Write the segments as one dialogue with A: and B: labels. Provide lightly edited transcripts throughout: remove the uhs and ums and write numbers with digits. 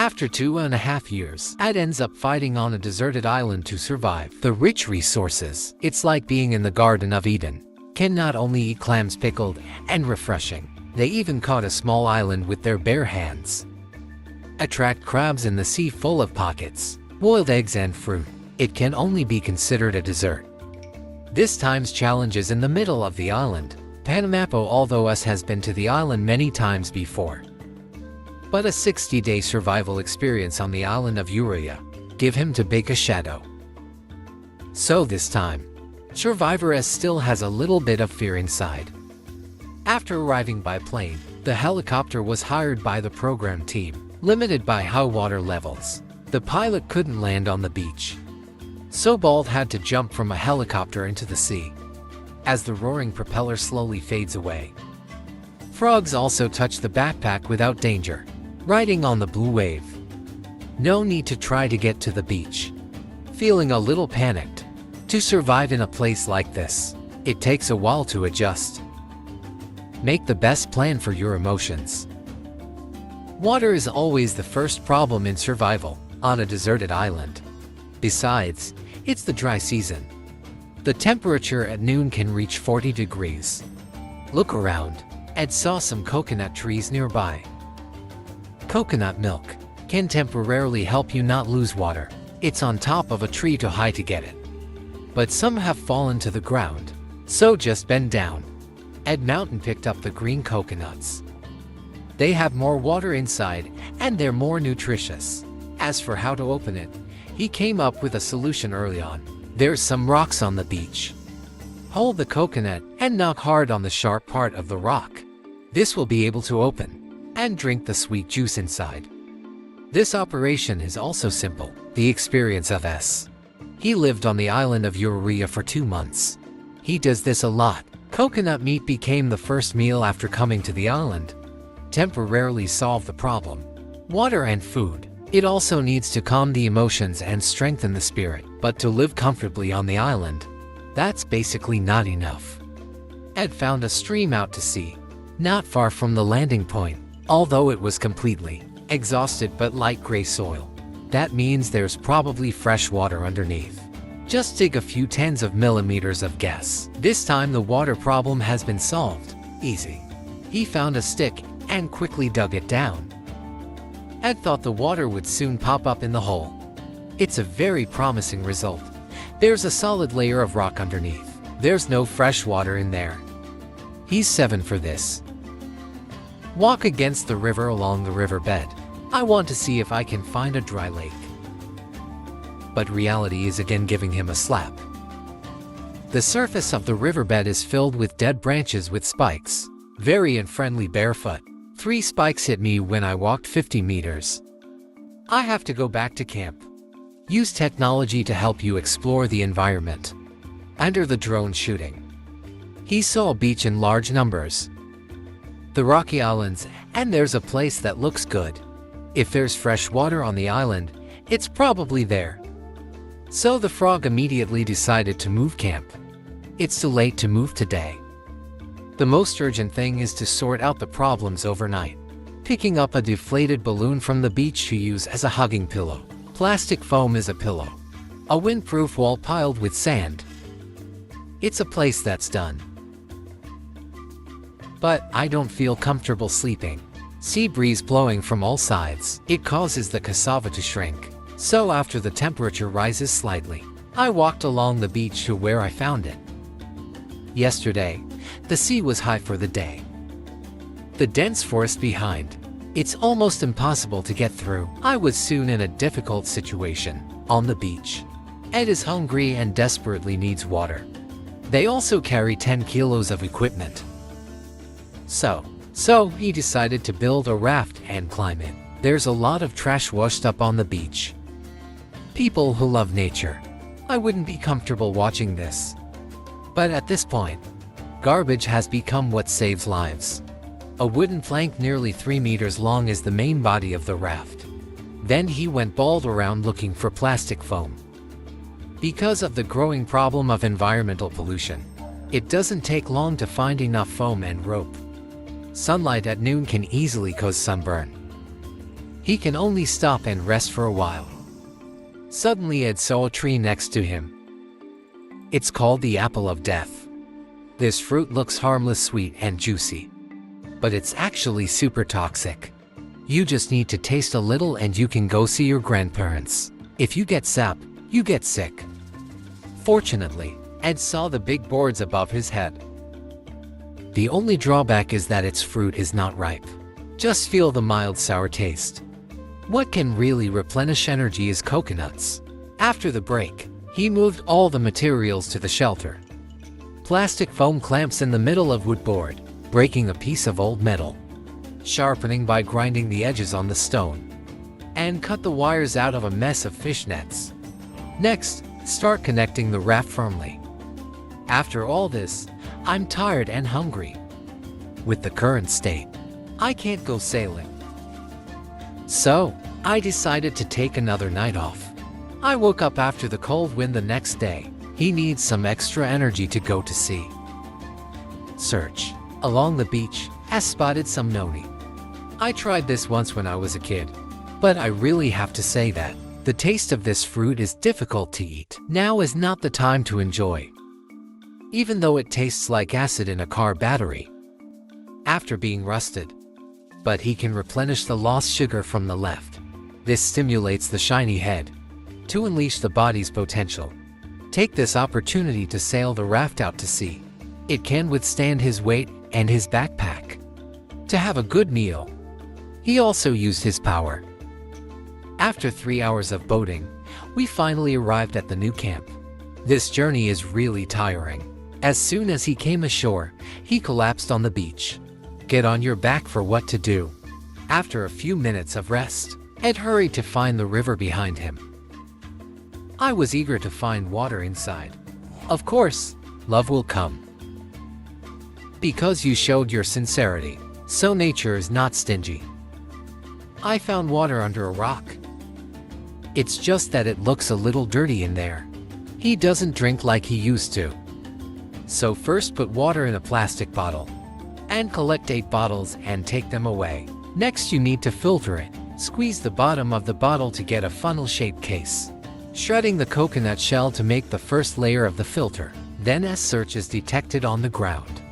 A: After 2.5 years, Ed ends up fighting on a deserted island to survive. The rich resources. It's like being in the Garden of Eden. Can not only eat clams pickled and refreshing, they even caught a small island with their bare hands. Attract crabs in the sea full of pockets, boiled eggs and fruit. It can only be considered a dessert. This time's challenge is in the middle of the island. Panama Pearl, although us has been to the island many times before. But a 60-day survival experience on the island of Urea give him to bake a shadow. So this time, Survivor S still has a little bit of fear inside. After arriving by plane, the helicopter was hired by the program team, limited by high water levels. The pilot couldn't land on the beach, so Bald had to jump from a helicopter into the sea. As the roaring propeller slowly fades away, frogs also touch the backpack without danger, riding on the blue wave. No need to try to get to the beach. Feeling a little panicked. To survive in a place like this, it takes a while to adjust. Make the best plan for your emotions. Water is always the first problem in survival on a deserted island. Besides, it's the dry season. The temperature at noon can reach 40 degrees. Look around. Ed saw some coconut trees nearby. Coconut milk can temporarily help you not lose water. It's on top of a tree too high to get it. But some have fallen to the ground, so just bend down. Ed Mountain picked up the green coconuts. They have more water inside, and they're more nutritious. As for how to open it, he came up with a solution early on. There's some rocks on the beach. Hold the coconut and knock hard on the sharp part of the rock. This will be able to open and drink the sweet juice inside. This operation is also simple. The experience of S. He lived on the island of Urea for 2 months. He does this a lot. Coconut meat became the first meal after coming to the island. Temporarily solve the problem. Water and food. It also needs to calm the emotions and strengthen the spirit. But to live comfortably on the island, that's basically not enough. Ed found a stream out to sea, not far from the landing point, although it was completely exhausted but light gray soil. That means there's probably fresh water underneath. Just dig a few tens of millimeters of gas. This time the water problem has been solved. Easy. He found a stick and quickly dug it down. Ed thought the water would soon pop up in the hole. It's a very promising result. There's a solid layer of rock underneath. There's no fresh water in there. He's 7 for this. Walk against the river along the riverbed. I want to see if I can find a dry lake. But reality is again giving him a slap. The surface of the riverbed is filled with dead branches with spikes. Very unfriendly barefoot. 3 spikes hit me when I walked 50 meters. I have to go back to camp. Use technology to help you explore the environment. Under the drone shooting, he saw a beach in large numbers. The rocky islands, and there's a place that looks good. If there's fresh water on the island, it's probably there. So the frog immediately decided to move camp. It's too late to move today. The most urgent thing is to sort out the problems overnight. Picking up a deflated balloon from the beach to use as a hugging pillow. Plastic foam is a pillow. A windproof wall piled with sand. It's a place that's done. But I don't feel comfortable sleeping. Sea breeze blowing from all sides. It causes the cassava to shrink. So after the temperature rises slightly, I walked along the beach to where I found it. Yesterday, the sea was high for the day. The dense forest behind. It's almost impossible to get through. I was soon in a difficult situation. On the beach, Ed is hungry and desperately needs water. They also carry 10 kilos of equipment. So he decided to build a raft and climb it. There's a lot of trash washed up on the beach. People who love nature. I wouldn't be comfortable watching this. But at this point, garbage has become what saves lives. A wooden plank nearly 3 meters long is the main body of the raft. Then he went bald around looking for plastic foam. Because of the growing problem of environmental pollution, it doesn't take long to find enough foam and rope. Sunlight at noon can easily cause sunburn. He can only stop and rest for a while. Suddenly Ed saw a tree next to him. It's called the apple of death. This fruit looks harmless, sweet and juicy, but it's actually super toxic. You just need to taste a little and you can go see your grandparents. If you get sap, you get sick. Fortunately, Ed saw the big boards above his head. The only drawback is that its fruit is not ripe. Just feel the mild sour taste. What can really replenish energy is coconuts. After the break, he moved all the materials to the shelter. Plastic foam clamps in the middle of wood board, breaking a piece of old metal. Sharpening by grinding the edges on the stone. And cut the wires out of a mess of fish nets. Next, start connecting the raft firmly. After all this, I'm tired and hungry. With the current state, I can't go sailing. So, I decided to take another night off. I woke up after the cold wind the next day. He needs some extra energy to go to sea. Search. Along the beach, I spotted some noni. I tried this once when I was a kid, but I really have to say that the taste of this fruit is difficult to eat. Now is not the time to enjoy, even though it tastes like acid in a car battery after being rusted. But he can replenish the lost sugar from the left. This stimulates the shiny head to unleash the body's potential. Take this opportunity to sail the raft out to sea. It can withstand his weight and his backpack. To have a good meal, he also used his power. After 3 hours of boating, we finally arrived at the new camp. This journey is really tiring. As soon as he came ashore, he collapsed on the beach. Get on your back for what to do. After a few minutes of rest, Ed hurried to find the river behind him. I was eager to find water inside. Of course, love will come. Because you showed your sincerity, so nature is not stingy. I found water under a rock. It's just that it looks a little dirty in there. He doesn't drink like he used to. So first put water in a plastic bottle and collect 8 bottles and take them away. Next you need to filter it. Squeeze the bottom of the bottle to get a funnel-shaped case. Shredding the coconut shell to make the first layer of the filter. Then as search is detected on the ground.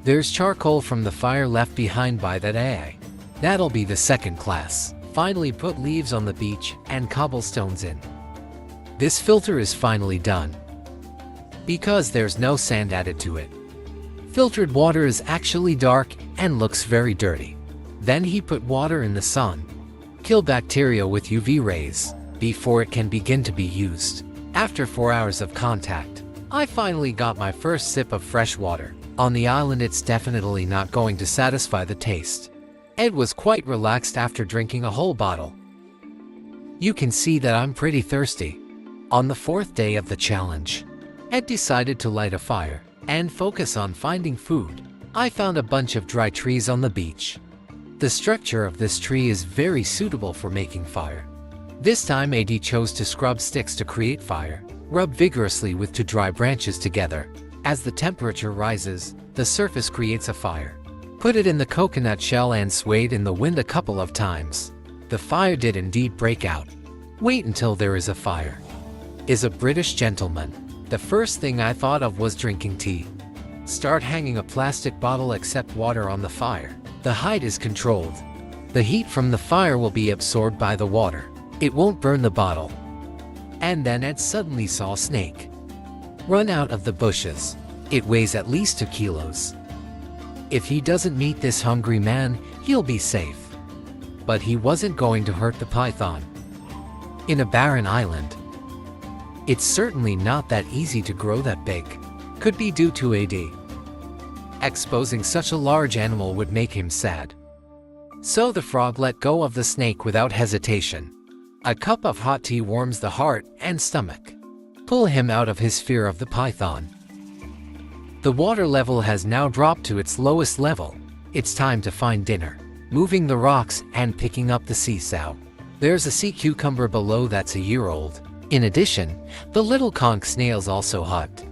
A: There's charcoal from the fire left behind by that AI. That'll be the second class. Finally put leaves on the beach and cobblestones in. This filter is finally done, because there's no sand added to it. Filtered water is actually dark and looks very dirty. Then he put water in the sun. Kill bacteria with UV rays before it can begin to be used. After 4 hours of contact, I finally got my first sip of fresh water. On the island it's definitely not going to satisfy the taste. Ed was quite relaxed after drinking a whole bottle. You can see that I'm pretty thirsty. On the 4th day of the challenge, Ed decided to light a fire and focus on finding food. I found a bunch of dry trees on the beach. The structure of this tree is very suitable for making fire. This time AD chose to scrub sticks to create fire. Rub vigorously with 2 dry branches together. As the temperature rises, the surface creates a fire. Put it in the coconut shell and swayed in the wind a couple of times. The fire did indeed break out. Wait until there is a fire. Is a British gentleman. The first thing I thought of was drinking tea. Start hanging a plastic bottle except water on the fire. The height is controlled. The heat from the fire will be absorbed by the water. It won't burn the bottle. And then Ed suddenly saw a snake run out of the bushes. It weighs at least 2 kilos. If he doesn't meet this hungry man, he'll be safe. But he wasn't going to hurt the python. In a barren island, it's certainly not that easy to grow that big. Could be due to AD. Exposing such a large animal would make him sad. So the frog let go of the snake without hesitation. A cup of hot tea warms the heart and stomach. Pull him out of his fear of the python. The water level has now dropped to its lowest level. It's time to find dinner. Moving the rocks and picking up the sea sow. There's a sea cucumber below that's a year old. In addition, the little conch snails also hunt.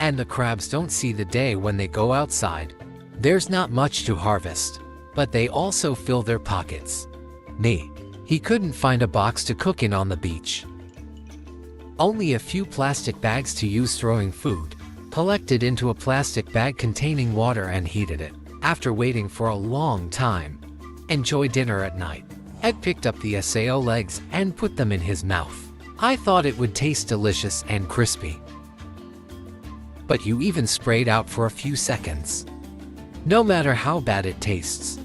A: And the crabs don't see the day when they go outside. There's not much to harvest, but they also fill their pockets. Me. He couldn't find a box to cook in on the beach. Only a few plastic bags to use throwing food. Collected into a plastic bag containing water and heated it. After waiting for a long time, enjoy dinner at night. Ed picked up the sao legs and put them in his mouth. I thought it would taste delicious and crispy. But you even sprayed out for a few seconds. No matter how bad it tastes.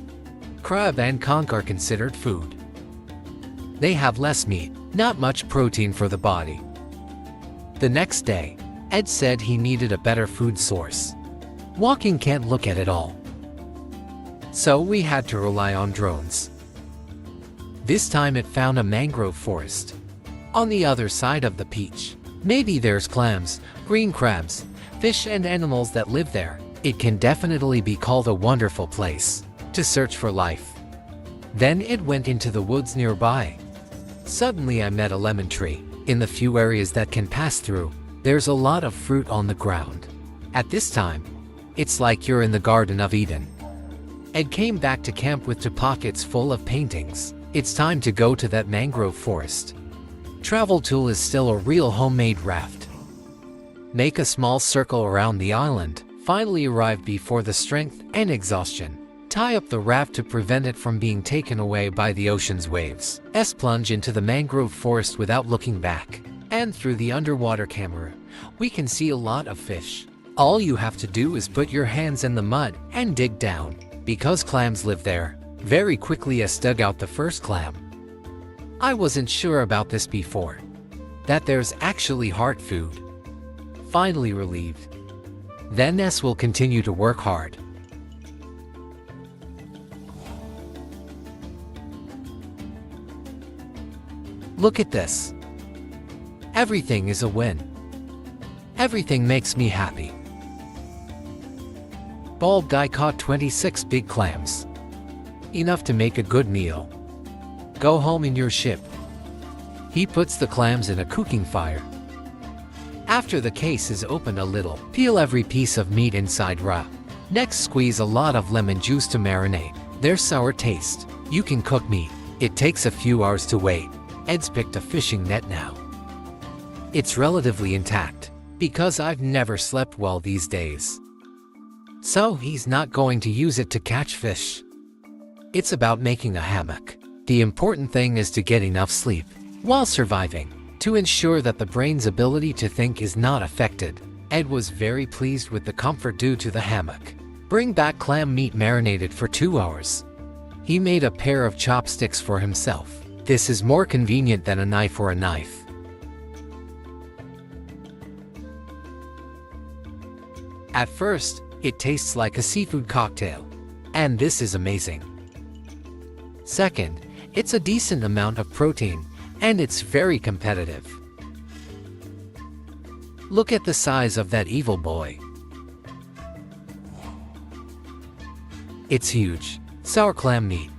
A: Crab and conch are considered food. They have less meat, not much protein for the body. The next day, Ed said he needed a better food source. Walking can't look at it all. So we had to rely on drones. This time it found a mangrove forest. On the other side of the beach. Maybe there's clams, green crabs, fish and animals that live there. It can definitely be called a wonderful place to search for life. Then it went into the woods nearby. Suddenly I met a lemon tree. In the few areas that can pass through, there's a lot of fruit on the ground. At this time, it's like you're in the Garden of Eden. Ed came back to camp with 2 pockets full of paintings. It's time to go to that mangrove forest. Travel tool is still a real homemade raft. Make a small circle around the island. Finally arrived before the strength and exhaustion. Tie up the raft to prevent it from being taken away by the ocean's waves. Plunge into the mangrove forest without looking back. And through the underwater camera, we can see a lot of fish. All you have to do is put your hands in the mud and dig down. Because clams live there. Very quickly dug out the first clam. I wasn't sure about this before. That there's actually heart food. Finally relieved. Then will continue to work hard. Look at this. Everything is a win. Everything makes me happy. Bald guy caught 26 big clams. Enough to make a good meal. Go home in your ship. He puts the clams in a cooking fire. After the case is opened a little, peel every piece of meat inside raw. Next squeeze a lot of lemon juice to marinate. Their sour taste. You can cook meat. It takes a few hours to wait. Ed's picked a fishing net now. It's relatively intact, because I've never slept well these days. So he's not going to use it to catch fish. It's about making a hammock. The important thing is to get enough sleep while surviving, to ensure that the brain's ability to think is not affected. Ed was very pleased with the comfort due to the hammock. Bring back clam meat marinated for 2 hours. He made a pair of chopsticks for himself. This is more convenient than a knife or a knife. At first, it tastes like a seafood cocktail. And this is amazing. Second, it's a decent amount of protein, and it's very competitive. Look at the size of that evil boy. It's huge. Sour clam meat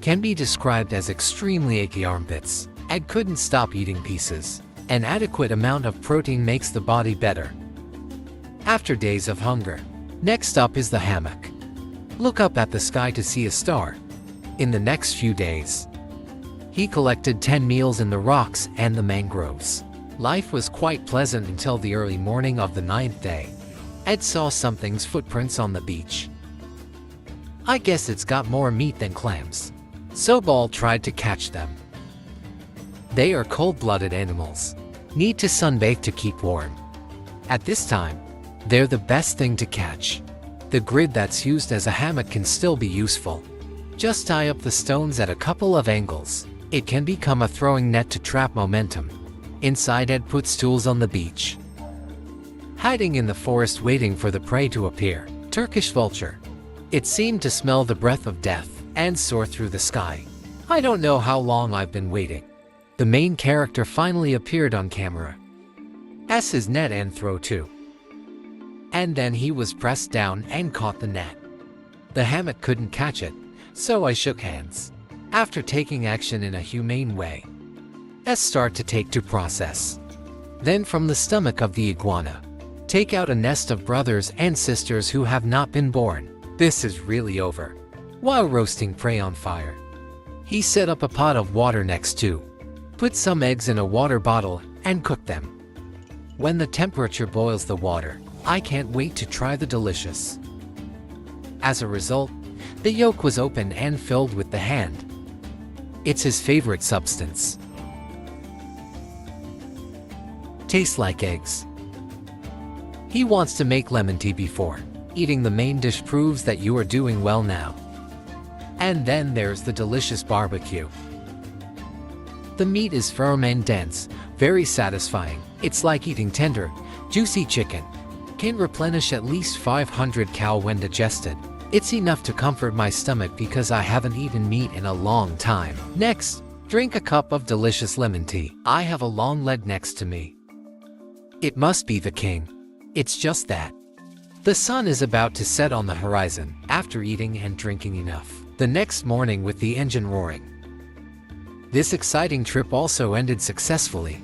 A: can be described as extremely achy armpits. Ed couldn't stop eating pieces. An adequate amount of protein makes the body better after days of hunger. Next up is the hammock. Look up at the sky to see a star. In the next few days, he collected 10 meals in the rocks and the mangroves. Life was quite pleasant until the early morning of the 9th day. Ed saw something's footprints on the beach. I guess it's got more meat than clams. So Ball tried to catch them. They are cold-blooded animals. Need to sunbathe to keep warm. At this time, they're the best thing to catch. The grid that's used as a hammock can still be useful. Just tie up the stones at a couple of angles. It can become a throwing net to trap momentum. Inside, Ed puts tools on the beach. Hiding in the forest waiting for the prey to appear. Turkish vulture. It seemed to smell the breath of death and soar through the sky. I don't know how long I've been waiting. The main character finally appeared on camera. His net and throw too. And then he was pressed down and caught the net. The hammock couldn't catch it, so I shook hands. After taking action in a humane way, start to take to process. Then from the stomach of the iguana, take out a nest of brothers and sisters who have not been born. This is really over. While roasting prey on fire, He set up a pot of water next to. Put some eggs in a water bottle and cook them. When the temperature boils the water, I can't wait to try the delicious. As a result, the yolk was open and filled with the hand. It's his favorite substance. Tastes like eggs. He wants to make lemon tea before eating the main dish proves that you are doing well now. And then there's the delicious barbecue. The meat is firm and dense, very satisfying. It's like eating tender, juicy chicken. Can replenish at least 500 cal when digested. It's enough to comfort my stomach because I haven't eaten meat in a long time. Next, drink a cup of delicious lemon tea. I have a long leg next to me. It must be the king. It's just that. The sun is about to set on the horizon after eating and drinking enough. The next morning with the engine roaring. This exciting trip also ended successfully.